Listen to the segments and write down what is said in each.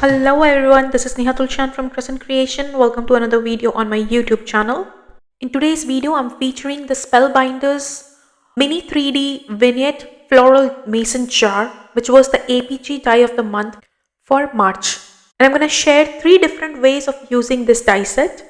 Hello everyone, this is Neha Tulsyan from Crescent Creation. Welcome to another video on my YouTube channel. In today's video, I'm featuring the Spellbinders Mini 3D Vignette Floral Mason Jar, which was the APG die of the month for March. And I'm going to share 3 different ways of using this die set.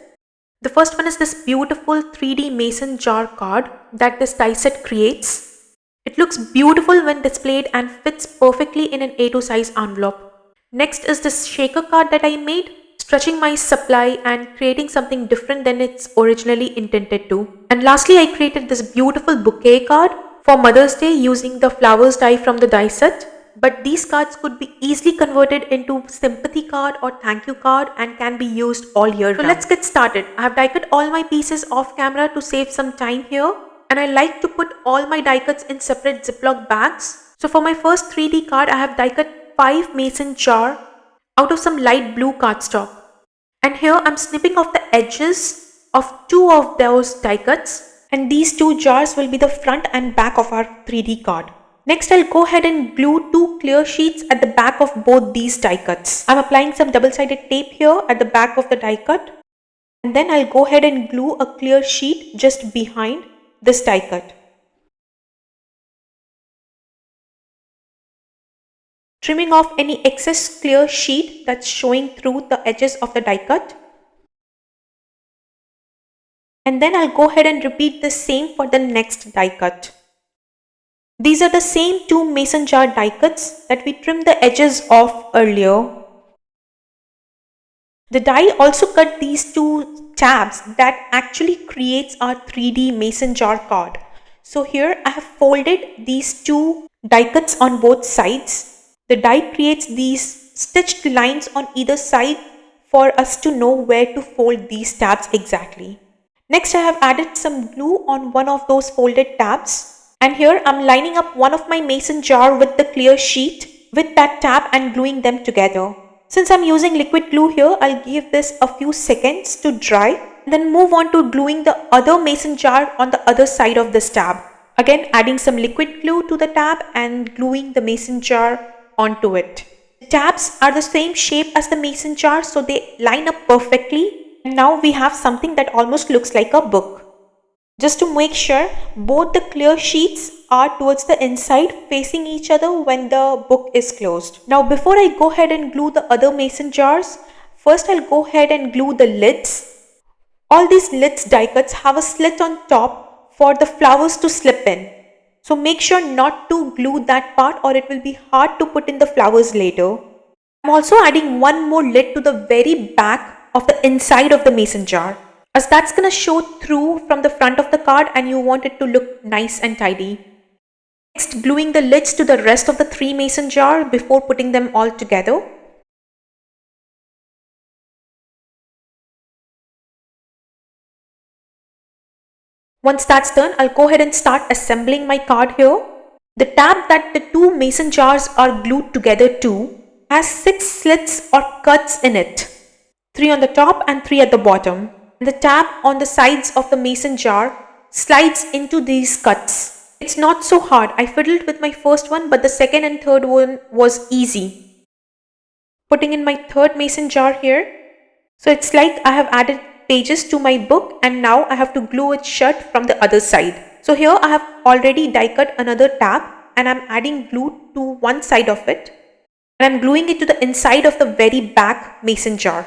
The first one is this beautiful 3D mason jar card that this die set creates. It looks beautiful when displayed and fits perfectly in an A2 size envelope. Next is this shaker card that I made, stretching my supply and creating something different than it's originally intended to. And lastly, I created this beautiful bouquet card for Mother's Day using the flowers die from the die set. But these cards could be easily converted into sympathy card or thank you card and can be used all year round. So let's get started. I have die cut all my pieces off camera to save some time here. And I like to put all my die cuts in separate Ziploc bags. So for my first 3D card, I have die cut 5 mason jar out of some light blue cardstock. And here I'm snipping off the edges of 2 of those die cuts. And these 2 jars will be the front and back of our 3D card. Next, I'll go ahead and glue 2 clear sheets at the back of both these die cuts. I'm applying some double-sided tape here at the back of the die cut. And then I'll go ahead and glue a clear sheet just behind this die cut. Trimming off any excess clear sheet that's showing through the edges of the die cut. And then I'll go ahead and repeat the same for the next die cut. These are the same 2 mason jar die cuts that we trimmed the edges off earlier. The die also cut these 2 tabs that actually creates our 3D mason jar card. So here I have folded these 2 die cuts on both sides. The die creates these stitched lines on either side for us to know where to fold these tabs exactly. Next, I have added some glue on one of those folded tabs. And here I'm lining up one of my mason jar with the clear sheet with that tab and gluing them together. Since I'm using liquid glue here, I'll give this a few seconds to dry and then move on to gluing the other mason jar on the other side of this tab. Again, adding some liquid glue to the tab and gluing the mason jar onto it. The tabs are the same shape as the mason jar, so they line up perfectly. And now we have something that almost looks like a book. Just to make sure, both the clear sheets are towards the inside facing each other when the book is closed. Now before I go ahead and glue the other mason jars, first I'll go ahead and glue the lids. All these lids die cuts have a slit on top for the flowers to slip in. So make sure not to glue that part or it will be hard to put in the flowers later. I'm also adding one more lid to the very back of the inside of the mason jar, as that's going to show through from the front of the card and you want it to look nice and tidy. Next, gluing the lids to the rest of the 3 mason jar before putting them all together. Once that's done, I'll go ahead and start assembling my card here. The tab that the 2 mason jars are glued together to has 6 slits or cuts in it, 3 on the top and 3 at the bottom. The tab on the sides of the mason jar slides into these cuts. It's not so hard. I fiddled with my first one, but the second and third one was easy. Putting in my third mason jar here. So it's like I have added pages to my book and now I have to glue it shut from the other side. So here I have already die cut another tab and I'm adding glue to one side of it. And I'm gluing it to the inside of the very back mason jar,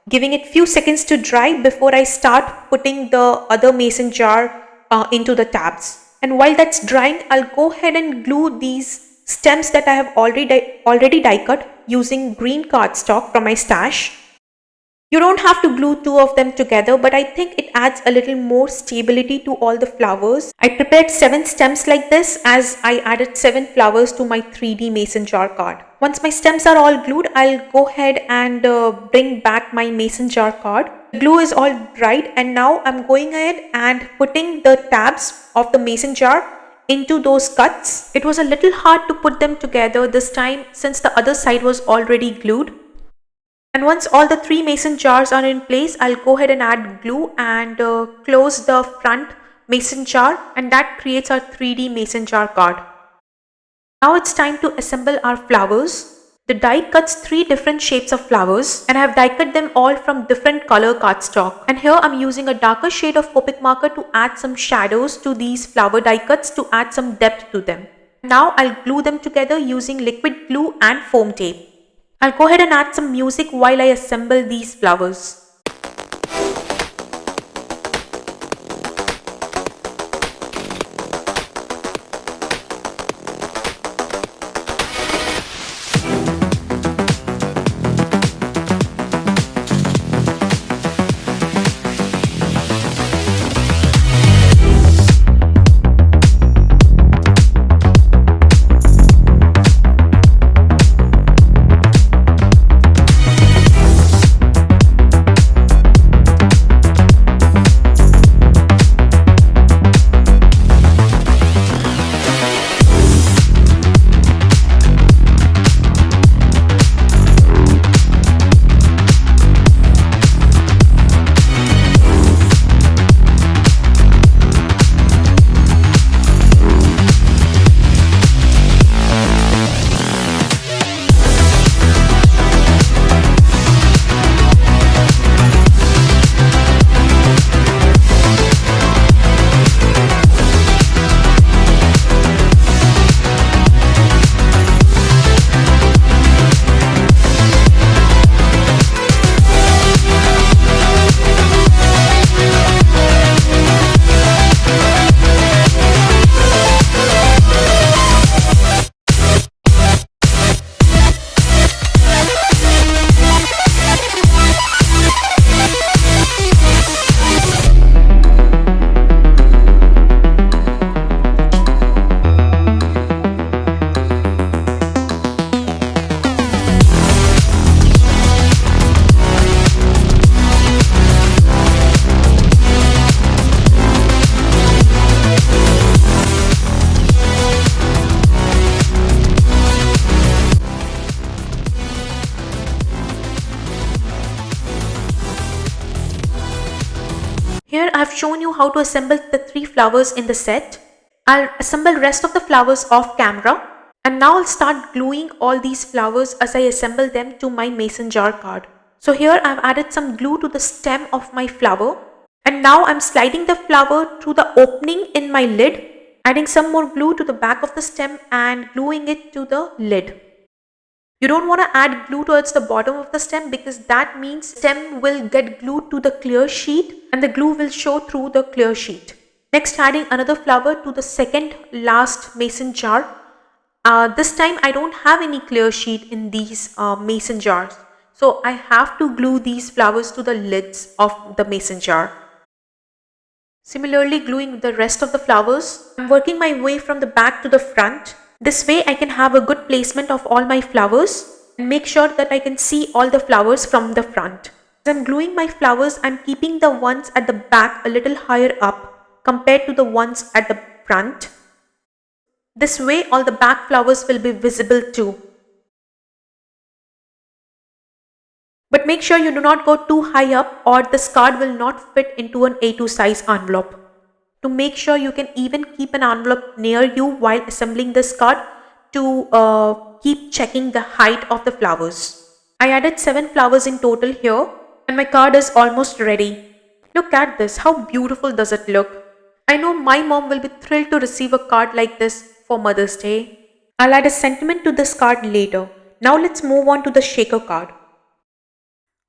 giving it few seconds to dry before I start putting the other mason jar into the tabs. And while that's drying, I'll go ahead and glue these stems that I have already die cut using green cardstock from my stash. You don't have to glue 2 of them together, but I think it adds a little more stability to all the flowers. I prepared 7 stems like this as I added 7 flowers to my 3D mason jar card. Once my stems are all glued, I'll go ahead and bring back my mason jar card. The glue is all dried and now I'm going ahead and putting the tabs of the mason jar into those cuts. It was a little hard to put them together this time since the other side was already glued. And once all the 3 mason jars are in place, I'll go ahead and add glue and close the front mason jar, and that creates our 3D mason jar card. Now it's time to assemble our flowers. The die cuts 3 different shapes of flowers and I have die cut them all from different color cardstock. And here I'm using a darker shade of Copic marker to add some shadows to these flower die cuts to add some depth to them. Now I'll glue them together using liquid glue and foam tape. I'll go ahead and add some music while I assemble these flowers. Here I have shown you how to assemble the 3 flowers in the set. I'll assemble rest of the flowers off camera and now I'll start gluing all these flowers as I assemble them to my mason jar card. So here I've added some glue to the stem of my flower and now I'm sliding the flower through the opening in my lid, adding some more glue to the back of the stem and gluing it to the lid. You don't want to add glue towards the bottom of the stem because that means stem will get glued to the clear sheet and the glue will show through the clear sheet. Next, adding another flower to the second last mason jar. This time I don't have any clear sheet in these mason jars. So I have to glue these flowers to the lids of the mason jar. Similarly, gluing the rest of the flowers. I'm working my way from the back to the front. This way I can have a good placement of all my flowers and make sure that I can see all the flowers from the front. As I'm gluing my flowers, I'm keeping the ones at the back a little higher up compared to the ones at the front. This way all the back flowers will be visible too. But make sure you do not go too high up or this card will not fit into an A2 size envelope. To make sure you can even keep an envelope near you while assembling this card to keep checking the height of the flowers. I added 7 flowers in total here and my card is almost ready. Look at this, how beautiful does it look? I know my mom will be thrilled to receive a card like this for Mother's Day. I'll add a sentiment to this card later. Now let's move on to the shaker card.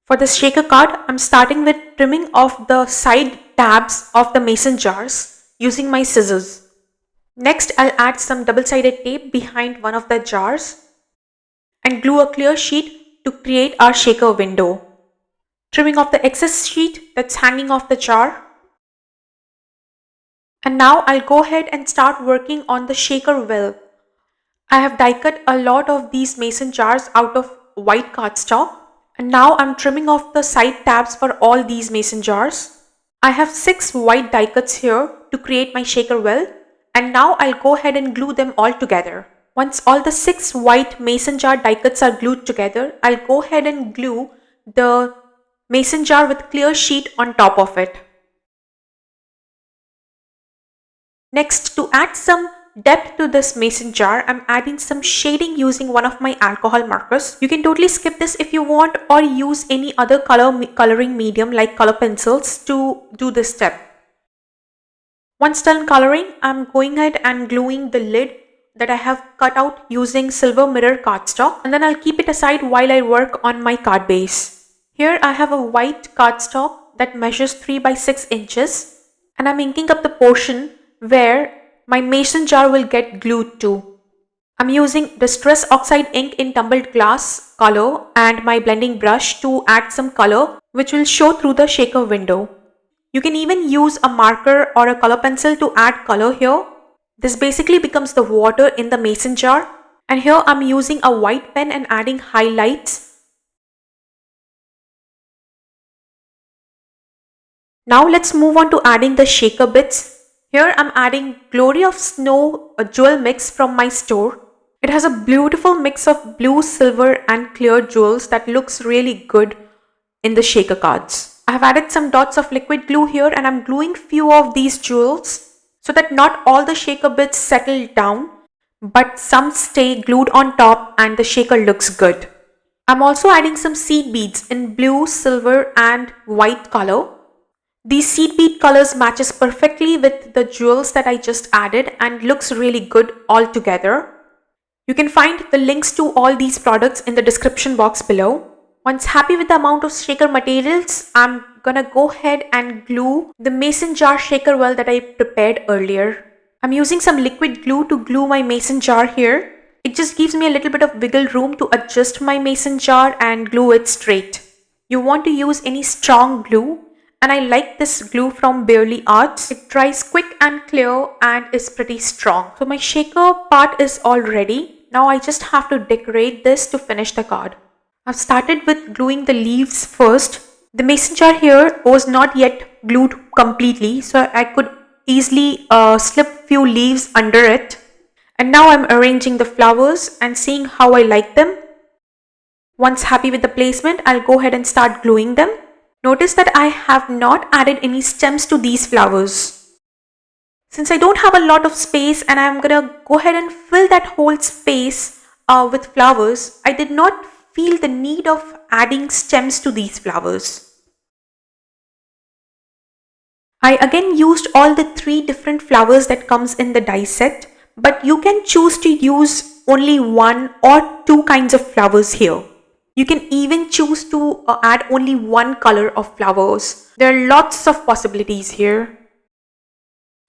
For this shaker card, I'm starting with trimming off the side tabs of the mason jars using my scissors. Next, I'll add some double-sided tape behind one of the jars and glue a clear sheet to create our shaker window. Trimming off the excess sheet that's hanging off the jar. And now I'll go ahead and start working on the shaker well. I have die cut a lot of these mason jars out of white cardstock. And now I'm trimming off the side tabs for all these mason jars. I have 6 white die cuts here to create my shaker well. And now I'll go ahead and glue them all together. Once all the 6 white mason jar die cuts are glued together, I'll go ahead and glue the mason jar with clear sheet on top of it. Next, to add some depth to this mason jar, I'm adding some shading using one of my alcohol markers. You can totally skip this if you want, or use any other coloring medium like color pencils to do this step. Once done coloring, I'm going ahead and gluing the lid that I have cut out using silver mirror cardstock, and then I'll keep it aside while I work on my card base. Here I have a white cardstock that measures 3 by 6 inches, and I'm inking up the portion where my mason jar will get glued to. I'm using Distress Oxide ink in tumbled glass color and my blending brush to add some color which will show through the shaker window. You can even use a marker or a color pencil to add color here. This basically becomes the water in the mason jar. And here I'm using a white pen and adding highlights. Now let's move on to adding the shaker bits. Here I'm adding Glory of Snow, a jewel mix from my store. It has a beautiful mix of blue, silver and clear jewels that looks really good in the shaker cards. I have added some dots of liquid glue here and I'm gluing few of these jewels so that not all the shaker bits settle down, but some stay glued on top and the shaker looks good. I'm also adding some seed beads in blue, silver and white color. These seed bead colors matches perfectly with the jewels that I just added and looks really good all together. You can find the links to all these products in the description box below. Once happy with the amount of shaker materials, I'm gonna go ahead and glue the mason jar shaker well that I prepared earlier. I'm using some liquid glue to glue my mason jar here. It just gives me a little bit of wiggle room to adjust my mason jar and glue it straight. You want to use any strong glue, and I like this glue from Barely Arts. It dries quick and clear and is pretty strong. So my shaker part is all ready. Now I just have to decorate this to finish the card. I've started with gluing the leaves first. The mason jar here was not yet glued completely, so I could easily slip few leaves under it. And now I'm arranging the flowers and seeing how I like them. Once happy with the placement, I'll go ahead and start gluing them. Notice that I have not added any stems to these flowers. Since I don't have a lot of space and I'm gonna go ahead and fill that whole space with flowers, I did not feel the need of adding stems to these flowers. I again used all the 3 different flowers that comes in the die set, but you can choose to use only 1 or 2 kinds of flowers here. You can even choose to add only 1 color of flowers. There are lots of possibilities here.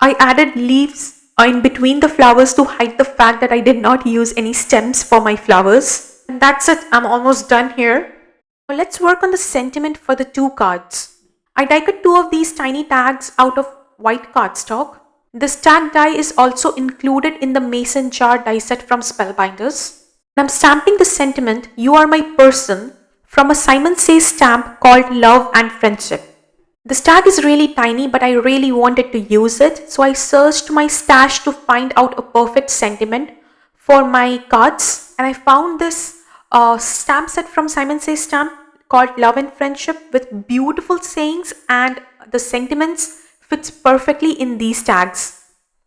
I added leaves in between the flowers to hide the fact that I did not use any stems for my flowers. And that's it, I'm almost done here. Now let's work on the sentiment for the 2 cards. I die cut 2 of these tiny tags out of white cardstock. This tag die is also included in the mason jar die set from Spellbinders. I'm stamping the sentiment, "You are my person," from a Simon Says stamp called Love and Friendship. This tag is really tiny, but I really wanted to use it, so I searched my stash to find out a perfect sentiment for my cards, and I found this stamp set from Simon Says stamp called Love and Friendship with beautiful sayings, and the sentiments fits perfectly in these tags.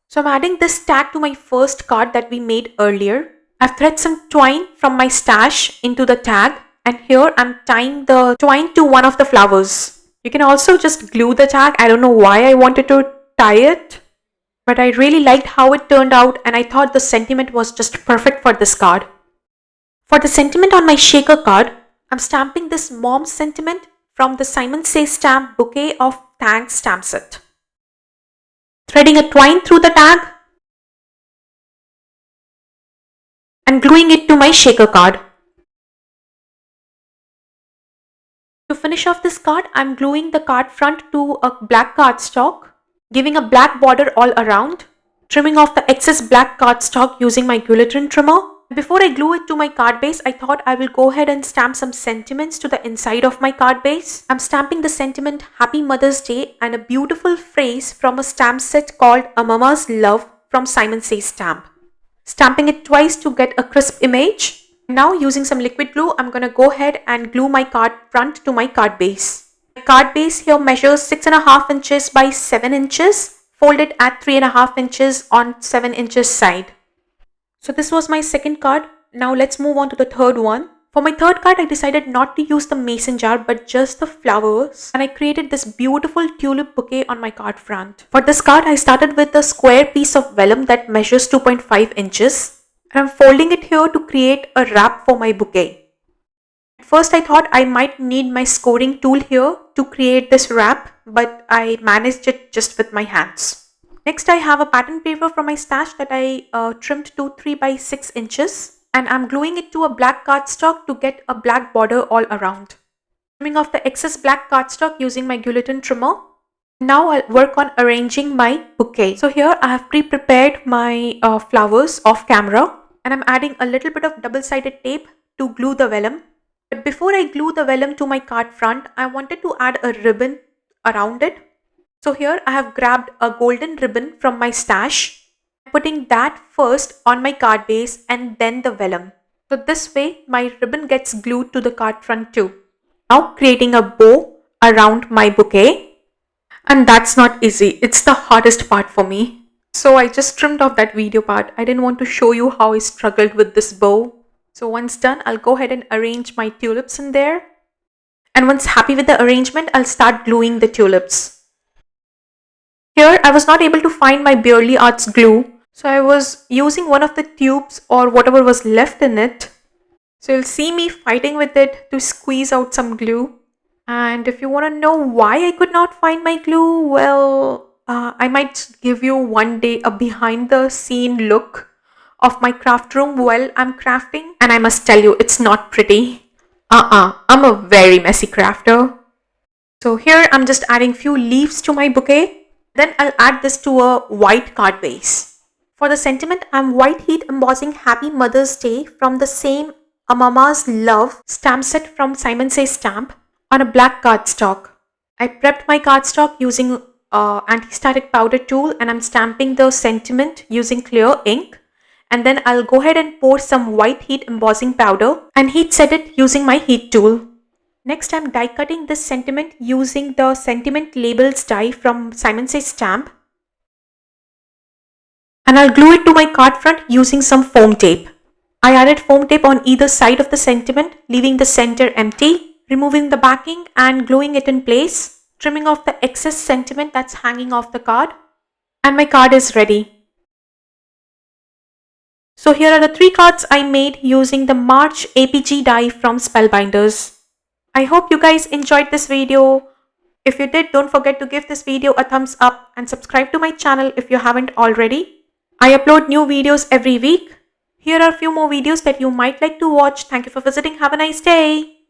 So I'm adding this tag to my first card that we made earlier. I've threaded some twine from my stash into the tag, and here I'm tying the twine to one of the flowers. You can also just glue the tag. I don't know why I wanted to tie it, but I really liked how it turned out and I thought the sentiment was just perfect for this card. For the sentiment on my shaker card, I'm stamping this Mom sentiment from the Simon Says stamp Bouquet of Thanks stamp set. Threading a twine through the tag and gluing it to my shaker card. To finish off this card, I'm gluing the card front to a black cardstock, giving a black border all around, trimming off the excess black cardstock using my guillotine trimmer. Before I glue it to my card base, I thought I will go ahead and stamp some sentiments to the inside of my card base. I'm stamping the sentiment Happy Mother's Day and a beautiful phrase from a stamp set called A Mama's Love from Simon Says stamp. Stamping it twice to get a crisp image. Now using some liquid glue, I'm gonna go ahead and glue my card front to my card base. My card base here measures 6.5 inches by 7 inches fold it at 3.5 inches on 7 inches side. So this was my second card. Now let's move on to the third one. For my third card, I decided not to use the mason jar but just the flowers, and I created this beautiful tulip bouquet on my card front. For this card, I started with a square piece of vellum that measures 2.5 inches, and I'm folding it here to create a wrap for my bouquet. At first, I thought I might need my scoring tool here to create this wrap, but I managed it just with my hands. Next, I have a pattern paper from my stash that I trimmed to 3 by 6 inches. And I'm gluing it to a black cardstock to get a black border all around. Trimming off the excess black cardstock using my guillotine trimmer. Now I'll work on arranging my bouquet. So here I have pre-prepared my flowers off camera, and I'm adding a little bit of double-sided tape to glue the vellum. But before I glue the vellum to my card front, I wanted to add a ribbon around it. So here I have grabbed a golden ribbon from my stash, putting that first on my card base and then the vellum. So this way my ribbon gets glued to the card front too. Now creating a bow around my bouquet. And that's not easy. It's the hardest part for me. So I just trimmed off that video part. I didn't want to show you how I struggled with this bow. So once done, I'll go ahead and arrange my tulips in there. And once happy with the arrangement, I'll start gluing the tulips. Here I was not able to find my Bearly Arts glue. So I was using one of the tubes or whatever was left in it. So you'll see me fighting with it to squeeze out some glue. And if you want to know why I could not find my glue, well, I might give you one day a behind the scene look of my craft room while I'm crafting. And I must tell you, it's not pretty. I'm a very messy crafter. So here I'm just adding few leaves to my bouquet. Then I'll add this to a white card base. For the sentiment, I'm white heat embossing Happy Mother's Day from the same A Mama's Love stamp set from Simon Says Stamp on a black cardstock. I prepped my cardstock using anti-static powder tool, and I'm stamping the sentiment using clear ink. And then I'll go ahead and pour some white heat embossing powder and heat set it using my heat tool. Next, I'm die cutting this sentiment using the sentiment labels die from Simon Says Stamp. And I'll glue it to my card front using some foam tape. I added foam tape on either side of the sentiment, leaving the center empty, removing the backing and gluing it in place, trimming off the excess sentiment that's hanging off the card, and my card is ready. So here are the 3 cards I made using the March APG die from Spellbinders. I hope you guys enjoyed this video. If you did, don't forget to give this video a thumbs up and subscribe to my channel if you haven't already. I upload new videos every week. Here are a few more videos that you might like to watch. Thank you for visiting. Have a nice day.